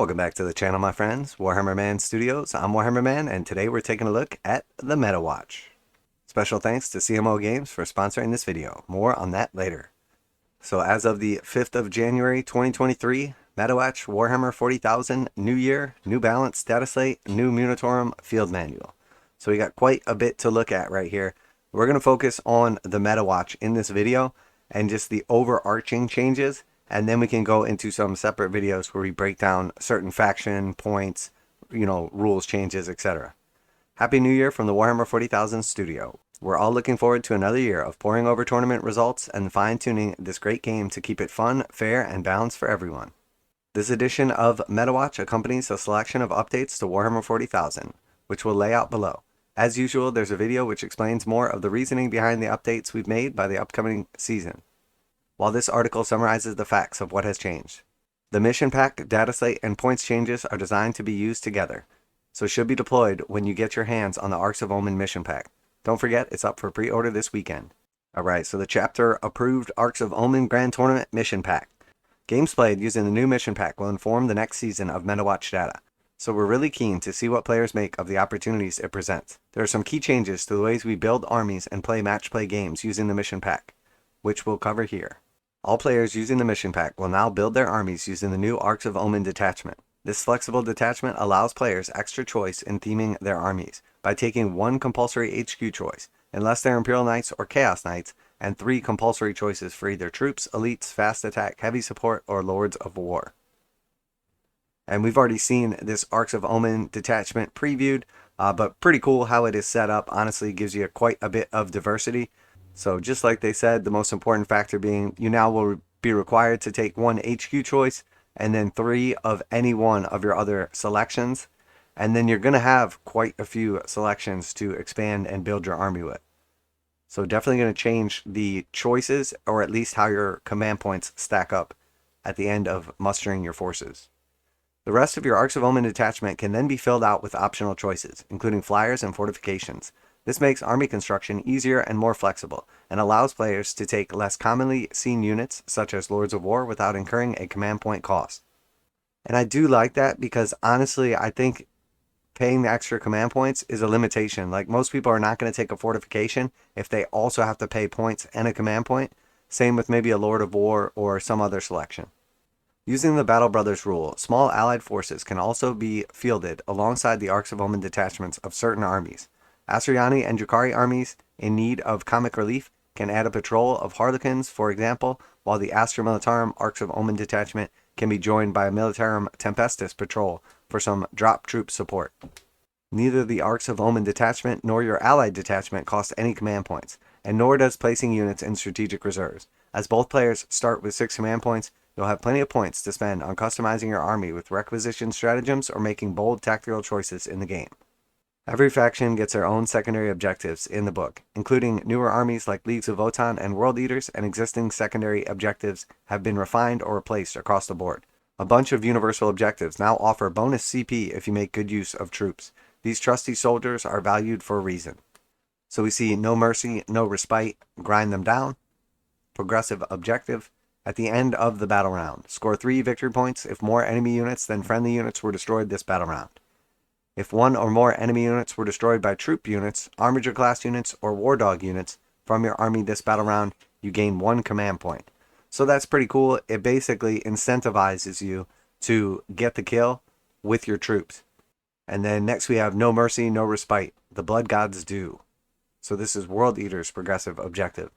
Welcome back to the channel, my friends. Warhammer Man Studios. I'm Warhammer Man, and today we're taking a look at the METAWATCH. Special thanks to CMO Games for sponsoring this video. More on that later. So as of the 5th of January 2023, METAWATCH Warhammer 40,000, new year, new balance, DATASLATE, new MUNITORUM field manual. So we got quite a bit to look at right here. We're going to focus on the METAWATCH in this video and just the overarching changes. And then we can go into some separate videos where we break down certain faction points, rules changes, etc. Happy New Year from the Warhammer 40,000 studio. We're all looking forward to another year of poring over tournament results and fine-tuning this great game to keep it fun, fair, and balanced for everyone. This edition of METAWATCH accompanies a selection of updates to Warhammer 40,000, which we'll lay out below. As usual, there's a video which explains more of the reasoning behind the updates we've made by the upcoming season, while this article summarizes the facts of what has changed. The mission pack, DATASLATE, and points changes are designed to be used together, so should be deployed when you get your hands on the Arks of Omen mission pack. Don't forget, it's up for pre-order this weekend. Alright, so the chapter approved Arks of Omen Grand Tournament mission pack. Games played using the new mission pack will inform the next season of METAWATCH data, so we're really keen to see what players make of the opportunities it presents. There are some key changes to the ways we build armies and play match play games using the mission pack, which we'll cover here. All players using the mission pack will now build their armies using the new Arks of Omen detachment. This flexible detachment allows players extra choice in theming their armies by taking one compulsory HQ choice, unless they're Imperial Knights or Chaos Knights, and 3 compulsory choices for either troops, elites, fast attack, heavy support, or Lords of War. And we've already seen this Arks of Omen detachment previewed, but pretty cool how it is set up. Honestly, gives you quite a bit of diversity. So just like they said, the most important factor being you now will be required to take 1 HQ choice and then 3 of any one of your other selections. And then you're going to have quite a few selections to expand and build your army with. So definitely going to change the choices, or at least how your command points stack up at the end of mustering your forces. The rest of your Arks of Omen detachment can then be filled out with optional choices, including flyers and fortifications. This makes army construction easier and more flexible, and allows players to take less commonly seen units, such as Lords of War, without incurring a command point cost. And I do like that because, honestly, I think paying the extra command points is a limitation. Like, most people are not going to take a fortification if they also have to pay points and a command point. Same with maybe a Lord of War or some other selection. Using the Battle Brothers rule, small allied forces can also be fielded alongside the Arks of Omen detachments of certain armies. Asuryani and Drukhari armies in need of comic relief can add a patrol of Harlequins, for example, while the Astra Militarum Arks of Omen detachment can be joined by a Militarum Tempestus patrol for some drop troop support. Neither the Arks of Omen detachment nor your allied detachment cost any command points, and nor does placing units in strategic reserves. As both players start with 6 command points, you'll have plenty of points to spend on customizing your army with requisition stratagems or making bold tactical choices in the game. Every faction gets their own secondary objectives in the book, including newer armies like Leagues of Votann and World Eaters, and existing secondary objectives have been refined or replaced across the board. A bunch of universal objectives now offer bonus CP if you make good use of troops. These trusty soldiers are valued for a reason. So we see No Mercy, No Respite, Grind Them Down, progressive objective. At the end of the battle round, score 3 victory points if more enemy units than friendly units were destroyed this battle round. If 1 or more enemy units were destroyed by troop units, armiger class units, or war dog units from your army this battle round, you gain 1 command point. So that's pretty cool. It basically incentivizes you to get the kill with your troops. And then next we have No Mercy, No Respite. The Blood Gods Do. So this is World Eater's progressive objective.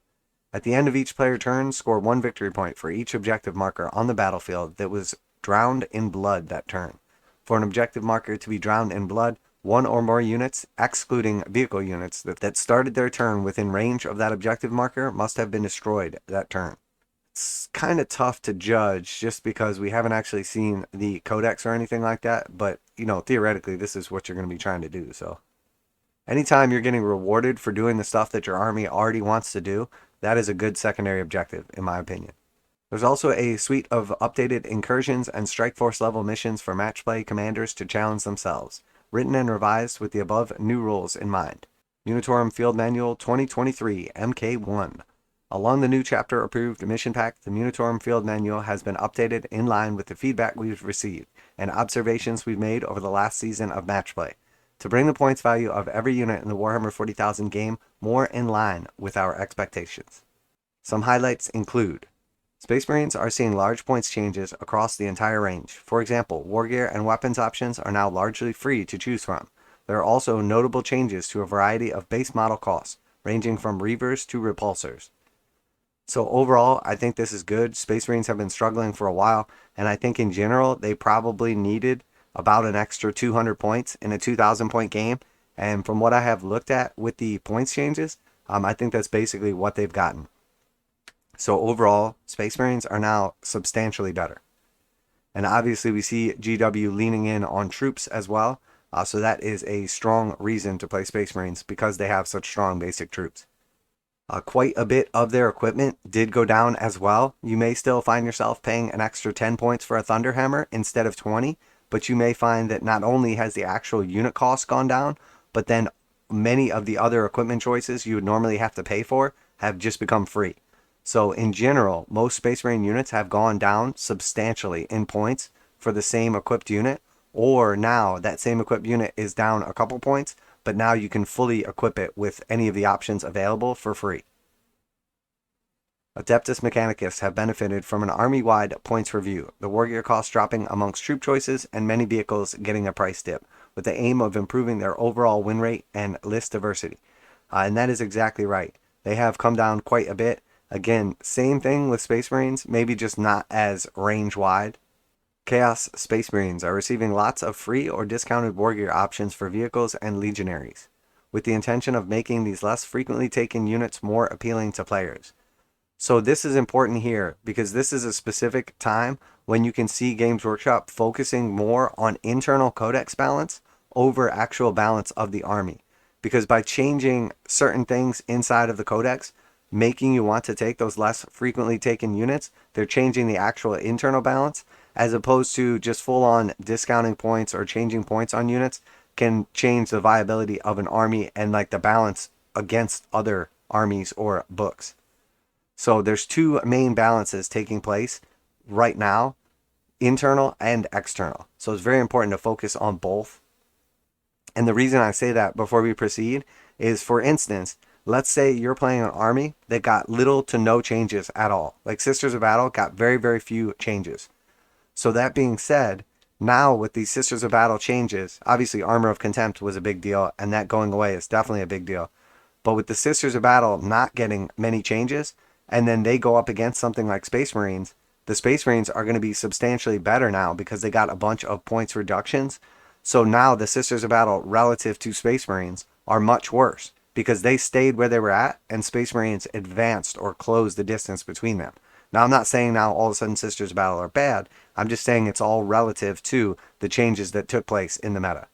At the end of each player turn, score 1 victory point for each objective marker on the battlefield that was drowned in blood that turn. For an objective marker to be drowned in blood, 1 or more units, excluding vehicle units, that started their turn within range of that objective marker must have been destroyed that turn. It's kind of tough to judge just because we haven't actually seen the codex or anything like that, but, theoretically this is what you're going to be trying to do, so. Anytime you're getting rewarded for doing the stuff that your army already wants to do, that is a good secondary objective, in my opinion. There's also a suite of updated incursions and strike force level missions for match play commanders to challenge themselves, written and revised with the above new rules in mind. MUNITORUM Field Manual 2023 MK1. Along the new chapter approved mission pack, the MUNITORUM field manual has been updated in line with the feedback we've received and observations we've made over the last season of match play, to bring the points value of every unit in the Warhammer 40,000 game more in line with our expectations. Some highlights include: Space Marines are seeing large points changes across the entire range. For example, war gear and weapons options are now largely free to choose from. There are also notable changes to a variety of base model costs, ranging from reavers to repulsors. So overall, I think this is good. Space Marines have been struggling for a while, and I think in general, they probably needed about an extra 200 points in a 2,000 point game. And from what I have looked at with the points changes, I think that's basically what they've gotten. So overall, Space Marines are now substantially better. And obviously we see GW leaning in on troops as well. So that is a strong reason to play Space Marines, because they have such strong basic troops. Quite a bit of their equipment did go down as well. You may still find yourself paying an extra 10 points for a Thunderhammer instead of 20, but you may find that not only has the actual unit cost gone down, but then many of the other equipment choices you would normally have to pay for have just become free. So in general, most Space Marine units have gone down substantially in points for the same equipped unit, or now that same equipped unit is down a couple points, but now you can fully equip it with any of the options available for free. Adeptus Mechanicus have benefited from an army-wide points review, the wargear cost dropping amongst troop choices and many vehicles getting a price dip, with the aim of improving their overall win rate and list diversity. And that is exactly right. They have come down quite a bit. Again, same thing with Space Marines, maybe just not as range-wide. Chaos Space Marines are receiving lots of free or discounted wargear options for vehicles and legionaries, with the intention of making these less frequently taken units more appealing to players. So this is important here, because this is a specific time when you can see Games Workshop focusing more on internal codex balance over actual balance of the army. Because by changing certain things inside of the codex, making you want to take those less frequently taken units, they're changing the actual internal balance, as opposed to just full-on discounting points or changing points on units can change the viability of an army and like the balance against other armies or books. So there's two main balances taking place right now, internal and external. So it's very important to focus on both. And the reason I say that before we proceed is, for instance, let's say you're playing an army that got little to no changes at all. Like Sisters of Battle got very, very few changes. So that being said, now with these Sisters of Battle changes, obviously Armor of Contempt was a big deal, and that going away is definitely a big deal. But with the Sisters of Battle not getting many changes, and then they go up against something like Space Marines, the Space Marines are going to be substantially better now because they got a bunch of points reductions. So now the Sisters of Battle relative to Space Marines are much worse, because they stayed where they were at and Space Marines advanced or closed the distance between them. Now, I'm not saying now all of a sudden Sisters of Battle are bad. I'm just saying it's all relative to the changes that took place in the meta.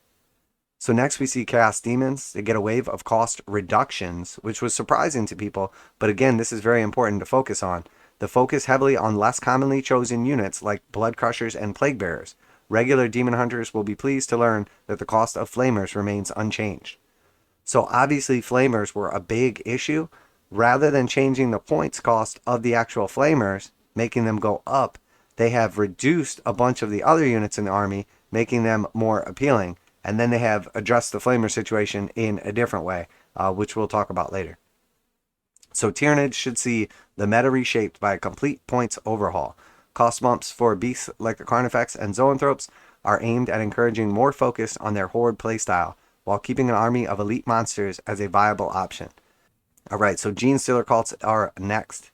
So next we see Chaos Demons. They get a wave of cost reductions, which was surprising to people. But again, this is very important to focus on. The focus heavily on less commonly chosen units like Blood Crushers and Plague Bearers. Regular Demon Hunters will be pleased to learn that the cost of Flamers remains unchanged. So obviously Flamers were a big issue. Rather than changing the points cost of the actual Flamers, making them go up, they have reduced a bunch of the other units in the army, making them more appealing. And then they have addressed the Flamer situation in a different way, which we'll talk about later. So Tyrannid should see the meta reshaped by a complete points overhaul. Cost bumps for beasts like the Carnifex and Zoanthropes are aimed at encouraging more focus on their horde playstyle, while keeping an army of elite monsters as a viable option. Alright, so Gene Stealer cults are next.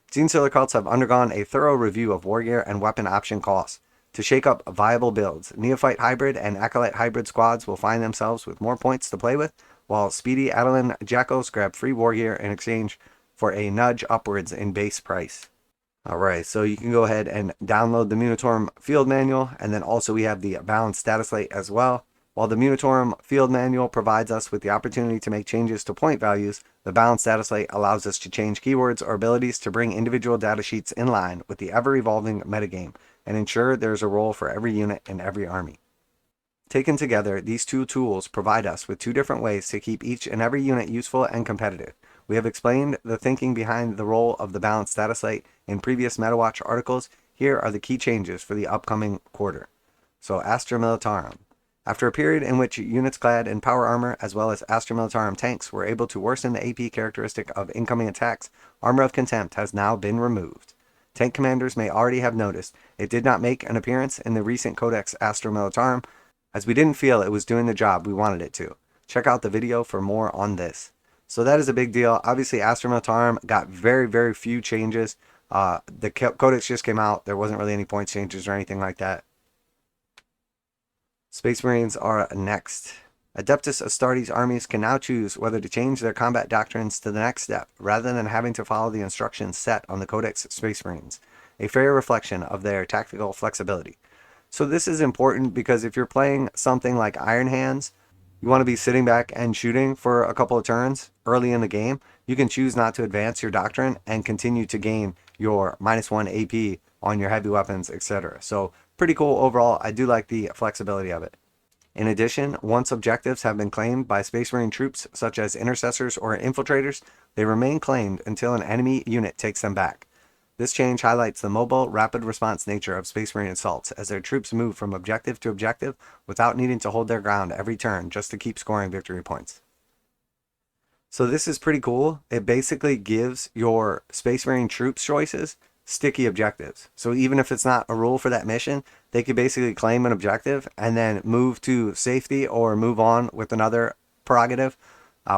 Gene Stealer cults have undergone a thorough review of wargear and weapon option costs to shake up viable builds. Neophyte hybrid and Acolyte hybrid squads will find themselves with more points to play with, while speedy Adeline Jackals grab free wargear in exchange for a nudge upwards in base price. Alright, so you can go ahead and download the MUNITORUM field manual, and then also we have the balanced DATASLATE as well. While the MUNITORUM field manual provides us with the opportunity to make changes to point values, the balanced DATASLATE allows us to change keywords or abilities to bring individual datasheets in line with the ever-evolving metagame and ensure there's a role for every unit in every army. Taken together, these two tools provide us with two different ways to keep each and every unit useful and competitive. We have explained the thinking behind the role of the balanced data slate in previous MetaWatch articles. Here are the key changes for the upcoming quarter. So, Astra Militarum. After a period in which units clad in power armor as well as Astra Militarum tanks were able to worsen the AP characteristic of incoming attacks, Armor of Contempt has now been removed. Tank commanders may already have noticed it did not make an appearance in the recent Codex Astra Militarum, as we didn't feel it was doing the job we wanted it to. Check out the video for more on this. So that is a big deal. Obviously, Astra Militarum got very few changes. The Codex just came out. There wasn't really any points changes or anything like that. Space Marines are next. Adeptus Astartes armies can now choose whether to change their combat doctrines to the next step, rather than having to follow the instructions set on the Codex Space Marines, a fair reflection of their tactical flexibility. So this is important because if you're playing something like Iron Hands, you want to be sitting back and shooting for a couple of turns early in the game, you can choose not to advance your doctrine and continue to gain your -1 AP on your heavy weapons, etc. So pretty cool overall. I do like the flexibility of it. In addition, once objectives have been claimed by Space Marine troops such as intercessors or infiltrators, they remain claimed until an enemy unit takes them back. This change highlights the mobile, rapid response nature of Space Marine assaults as their troops move from objective to objective without needing to hold their ground every turn just to keep scoring victory points. So this is pretty cool. It basically gives your Space Marine troops choices sticky objectives. So even if it's not a rule for that mission, they could basically claim an objective and then move to safety or move on with another prerogative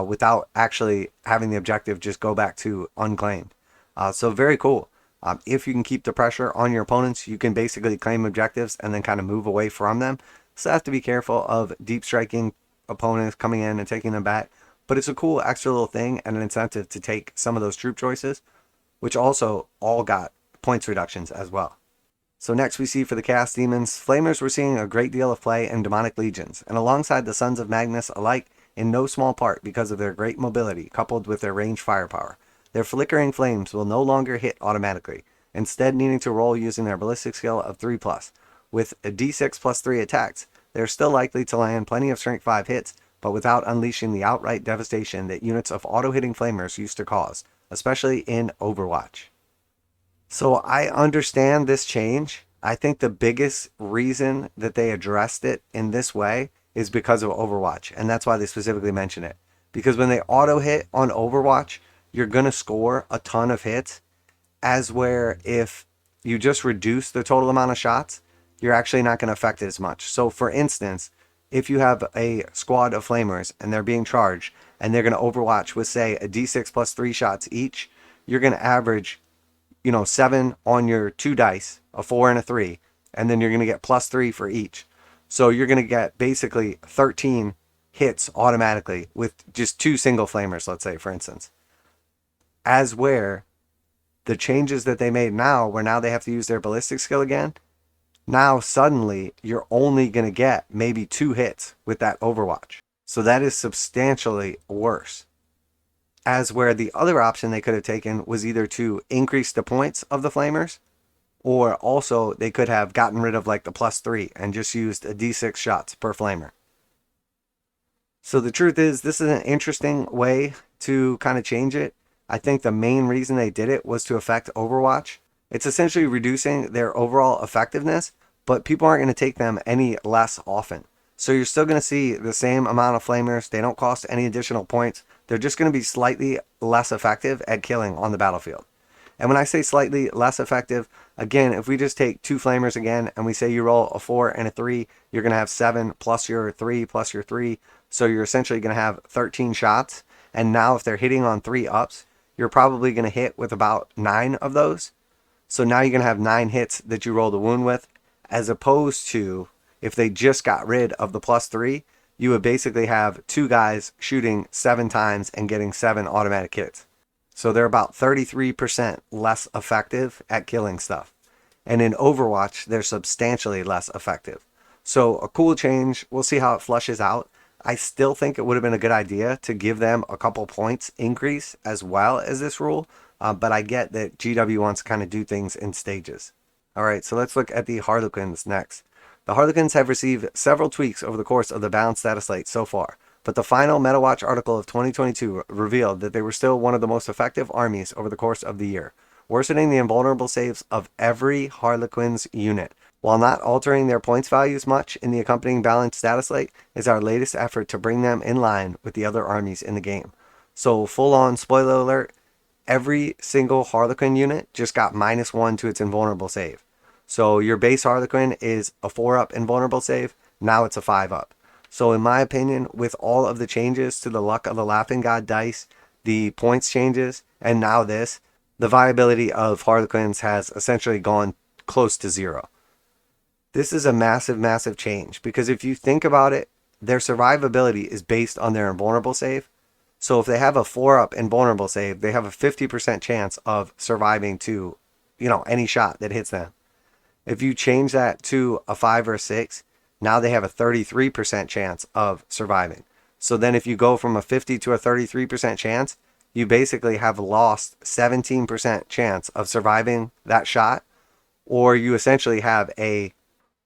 without actually having the objective just go back to unclaimed. So very cool. If you can keep the pressure on your opponents, you can basically claim objectives and then kind of move away from them. So have to be careful of deep striking opponents coming in and taking them back. But it's a cool extra little thing and an incentive to take some of those troop choices, which also all got points reductions as well. So next we see for the Chaos Demons, Flamers were seeing a great deal of play in Demonic Legions, and alongside the Sons of Magnus alike, in no small part because of their great mobility coupled with their range firepower. Their flickering flames will no longer hit automatically, instead needing to roll using their ballistic skill of 3+. With a d6 plus 3 attacks, they are still likely to land plenty of strength 5 hits, but without unleashing the outright devastation that units of auto-hitting flamers used to cause, especially in Overwatch. So I understand this change. I think the biggest reason that they addressed it in this way is because of Overwatch, and that's why they specifically mention it. Because when they auto-hit on Overwatch, you're going to score a ton of hits, as where if you just reduce the total amount of shots, you're actually not going to affect it as much. So for instance, if you have a squad of flamers and they're being charged and they're going to Overwatch with, say, a d6 plus 3 shots each, you're going to average 7 on your 2 dice, a 4 and a 3, and then you're going to get +3 for each. So you're going to get basically 13 hits automatically with just 2 single flamers, let's say, for instance. As where the changes that they made now, where now they have to use their ballistic skill again, now suddenly you're only going to get maybe 2 hits with that Overwatch. So that is substantially worse. As where the other option they could have taken was either to increase the points of the flamers, or also they could have gotten rid of like the +3 and just used a d6 shots per flamer. So the truth is, this is an interesting way to kind of change it. I think the main reason they did it was to affect Overwatch. It's essentially reducing their overall effectiveness, but people aren't going to take them any less often. So you're still going to see the same amount of flamers. They don't cost any additional points. They're just going to be slightly less effective at killing on the battlefield. And when I say slightly less effective, again, if we just take 2 flamers again and we say you roll a 4 and a 3, you're going to have 7 plus your 3 plus your 3. So you're essentially going to have 13 shots. And now if they're hitting on 3 ups, you're probably going to hit with about 9 of those. So now you're going to have 9 hits that you roll the wound with, as opposed to if they just got rid of the +3, you would basically have 2 guys shooting 7 times and getting 7 automatic hits. So they're about 33% less effective at killing stuff. And in Overwatch, they're substantially less effective. So a cool change. We'll see how it flushes out. I still think it would have been a good idea to give them a couple points increase as well as this rule. But I get that GW wants to kind of do things in stages. All right, so let's look at the Harlequins next. The Harlequins have received several tweaks over the course of the balanced data slate so far. but the final MetaWatch article of 2022 revealed that they were still one of the most effective armies over the course of the year, worsening the invulnerable saves of every Harlequin's unit. While not altering their points values much in the accompanying balanced status slate, is our latest effort to bring them in line with the other armies in the game. So full on spoiler alert, every single Harlequin unit just got -1 to its invulnerable save. So your base Harlequin is a 4-up invulnerable save, now it's a 5-up. So in my opinion, with all of the changes to the Luck of the Laughing God dice, the points changes, and now this, the viability of Harlequins has essentially gone close to zero. This is a massive, massive change, because if you think about it, their survivability is based on their invulnerable save. So if they have a 4-up invulnerable save, they have a 50% chance of surviving to, any shot that hits them. If you change that to a 5 or a 6, now they have a 33% chance of surviving. So then if you go from a 50 to a 33% chance, you basically have lost 17% chance of surviving that shot, or you essentially have a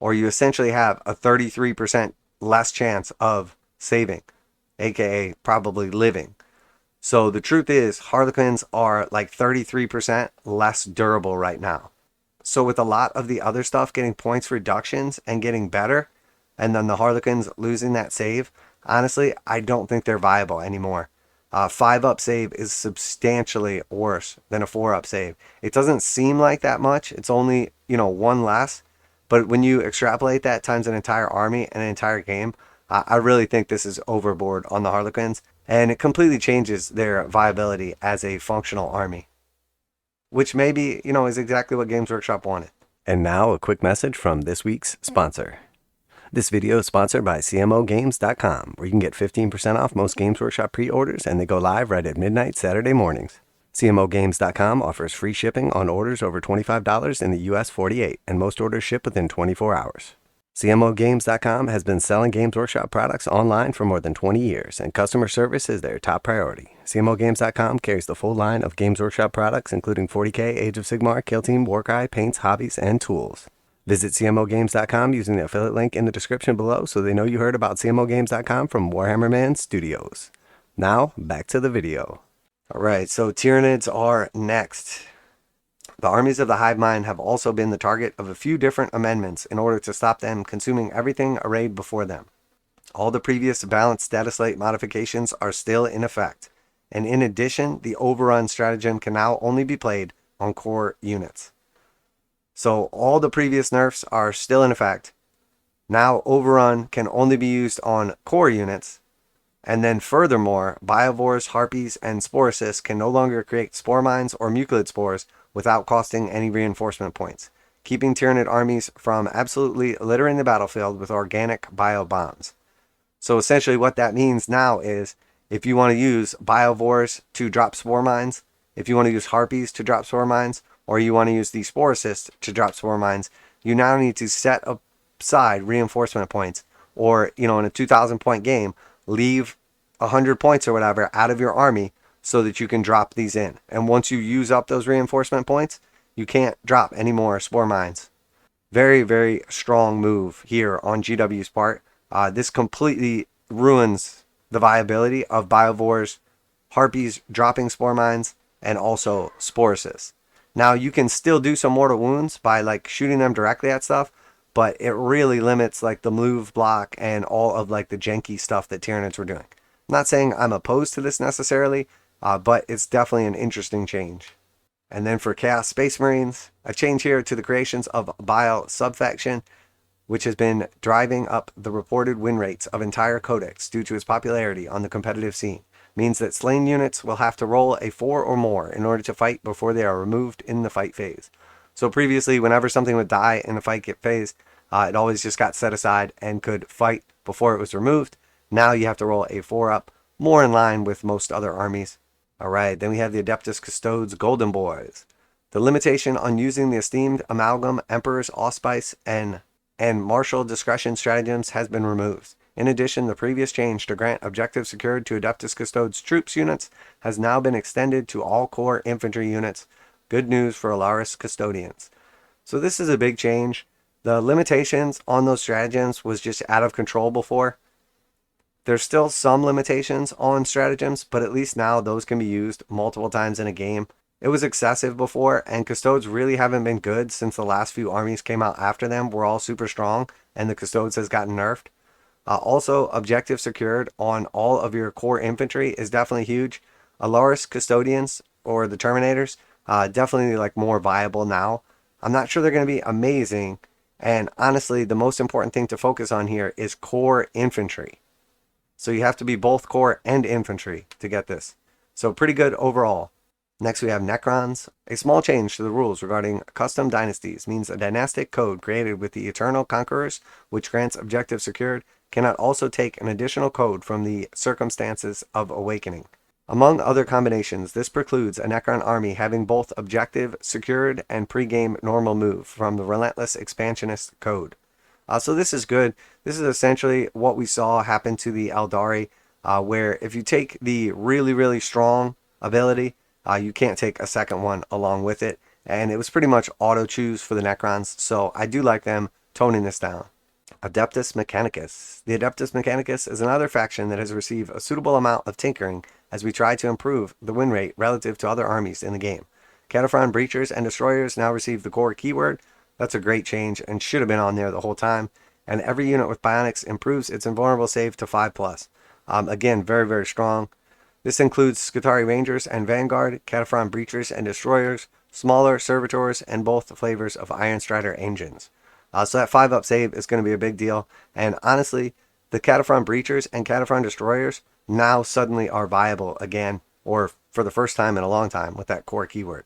33% less chance of saving, aka probably living. So the truth is, Harlequins are like 33% less durable right now. So with a lot of the other stuff getting points reductions and getting better, and then the Harlequins losing that save, honestly, I don't think they're viable anymore. 5-up save is substantially worse than a 4-up save. It doesn't seem like that much. It's only, 1 less. But when you extrapolate that times an entire army and an entire game, I really think this is overboard on the Harlequins, and it completely changes their viability as a functional army, which maybe, is exactly what Games Workshop wanted. And now a quick message from this week's sponsor. This video is sponsored by CMOgames.com, where you can get 15% off most Games Workshop pre-orders, and they go live right at midnight Saturday mornings. CMOgames.com offers free shipping on orders over $25 in the US 48, and most orders ship within 24 hours. CMOgames.com has been selling Games Workshop products online for more than 20 years, and customer service is their top priority. CMOgames.com carries the full line of Games Workshop products, including 40k, Age of Sigmar, Kill Team, warcry, paints, hobbies, and tools. Visit CMOgames.com using the affiliate link in the description below so they know you heard about CMOgames.com from Warhammer Man Studios. Now, back to the video. Alright, so Tyranids are next. The armies of the Hive Mind have also been the target of a few different amendments in order to stop them consuming everything arrayed before them. All the previous balanced status slate modifications are still in effect, and in addition, the overrun stratagem can now only be played on core units. So all the previous nerfs are still in effect. Now overrun can only be used on core units. And then furthermore, biovores, harpies, and sporocysts can no longer create spore mines or mucilid spores without costing any reinforcement points, keeping Tyranid armies from absolutely littering the battlefield with organic bio bombs. So essentially what that means now is, if you want to use biovores to drop spore mines, if you want to use harpies to drop spore mines, or you want to use the sporocysts to drop spore mines, you now need to set aside reinforcement points, or, in a 2,000 point game, leave 100 points or whatever out of your army so that you can drop these in. And once you use up those reinforcement points, you can't drop any more spore mines. Very, very strong move here on GW's part. This completely ruins the viability of biovores, harpies dropping spore mines, and also sporocysts. Now you can still do some mortal wounds by shooting them directly at stuff, but it really limits the move block and all of the janky stuff that Tyranids were doing. I'm not saying I'm opposed to this necessarily, but it's definitely an interesting change. And then for Chaos Space Marines, a change here to the creations of Bile subfaction, which has been driving up the reported win rates of entire codex due to its popularity on the competitive scene, means that slain units will have to roll a 4 or more in order to fight before they are removed in the fight phase. So previously, whenever something would die in the fight phase, it always just got set aside and could fight before it was removed. Now you have to roll a 4-up, more in line with most other armies. Alright, then we have the Adeptus Custodes Golden Boys. The limitation on using the esteemed Amalgam, Emperor's Auspice, and Martial Discretion stratagems has been removed. In addition, the previous change to grant objectives secured to Adeptus Custodes troops units has now been extended to all core infantry units. Good news for Alaris Custodians. So this is a big change. The limitations on those stratagems was just out of control before. There's still some limitations on stratagems, but at least now those can be used multiple times in a game. It was excessive before, and custodes really haven't been good since the last few armies came out after them were all super strong, and the custodes has gotten nerfed. Also, objective secured on all of your core infantry is definitely huge. Alaris custodians, or the Terminators, definitely like more viable now. I'm not sure they're going to be amazing, and honestly, the most important thing to focus on here is core infantry. So you have to be both core and infantry to get this. So pretty good overall. Next we have Necrons. A small change to the rules regarding custom dynasties means a dynastic code created with the Eternal Conquerors, which grants objective secured, cannot also take an additional code from the Circumstances of Awakening. Among other combinations, this precludes a Necron army having both objective secured and pre-game normal move from the Relentless Expansionist code. So this is good. This is essentially what we saw happen to the Eldari, where if you take the really strong ability, you can't take a second one along with it. And it was pretty much auto choose for the Necrons, so I do like them toning this down. Adeptus Mechanicus. The Adeptus Mechanicus is another faction that has received a suitable amount of tinkering as we try to improve the win rate relative to other armies in the game. Cataphron Breachers and Destroyers now receive the core keyword. That's a great change and should have been on there the whole time. And every unit with Bionics improves its invulnerable save to 5+. Again, very strong. This includes Skitarii Rangers and Vanguard, Cataphron Breachers and Destroyers, smaller Servitors, and both flavors of Iron Strider engines. So that 5+ save is going to be a big deal. And honestly, the Cataphron Breachers and Cataphron Destroyers now suddenly are viable again, or for the first time in a long time with that core keyword.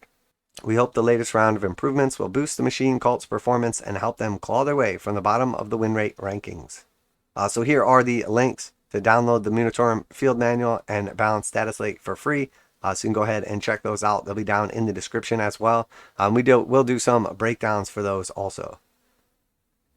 We hope the latest round of improvements will boost the machine cult's performance and help them claw their way from the bottom of the win rate rankings. So here are the links to download the MUNITORUM field manual and balanced DATASLATE for free. So you can go ahead and check those out. They'll be down in the description as well. We'll do some breakdowns for those also.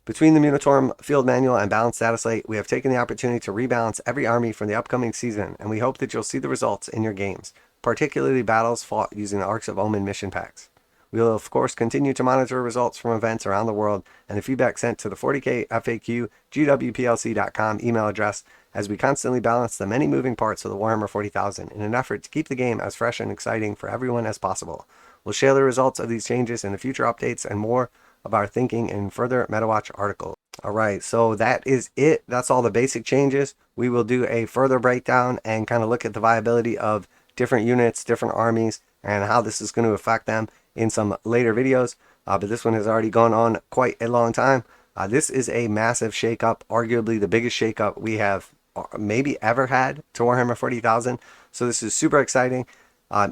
Between the MUNITORUM field manual and balanced DATASLATE, we have taken the opportunity to rebalance every army for the upcoming season, and we hope that you'll see the results in your games, particularly battles fought using the Arcs of Omen mission packs. We will of course continue to monitor results from events around the world and the feedback sent to the 40k FAQ gwplc.com email address as we constantly balance the many moving parts of the Warhammer 40,000 in an effort to keep the game as fresh and exciting for everyone as possible. We'll share the results of these changes in the future updates and more of our thinking in further MetaWatch articles. Alright, so that is it. That's all the basic changes. We will do a further breakdown and kind of look at the viability of different units, different armies, and how this is going to affect them in some later videos. But this one has already gone on quite a long time. This is a massive shakeup, arguably the biggest shakeup we have maybe ever had to Warhammer 40,000. So this is super exciting.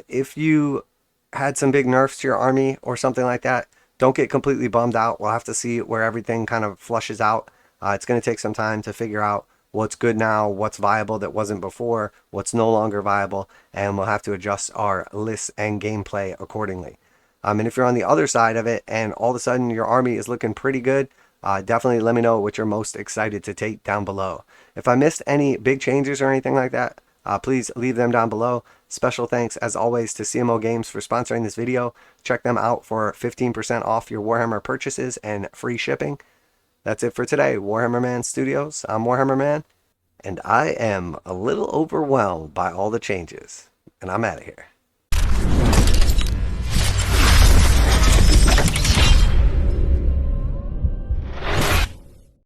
If you had some big nerfs to your army or something like that, don't get completely bummed out. We'll have to see where everything kind of flushes out. It's going to take some time to figure out what's good now, what's viable that wasn't before, what's no longer viable, and we'll have to adjust our lists and gameplay accordingly. And if you're on the other side of it and all of a sudden your army is looking pretty good, definitely let me know what you're most excited to take down below. If I missed any big changes or anything like that, please leave them down below. Special thanks as always to CMO Games for sponsoring this video. Check them out for 15% off your Warhammer purchases and free shipping. That's it for today. Warhammer Man Studios. I'm Warhammer Man, and I am a little overwhelmed by all the changes, and I'm out of here.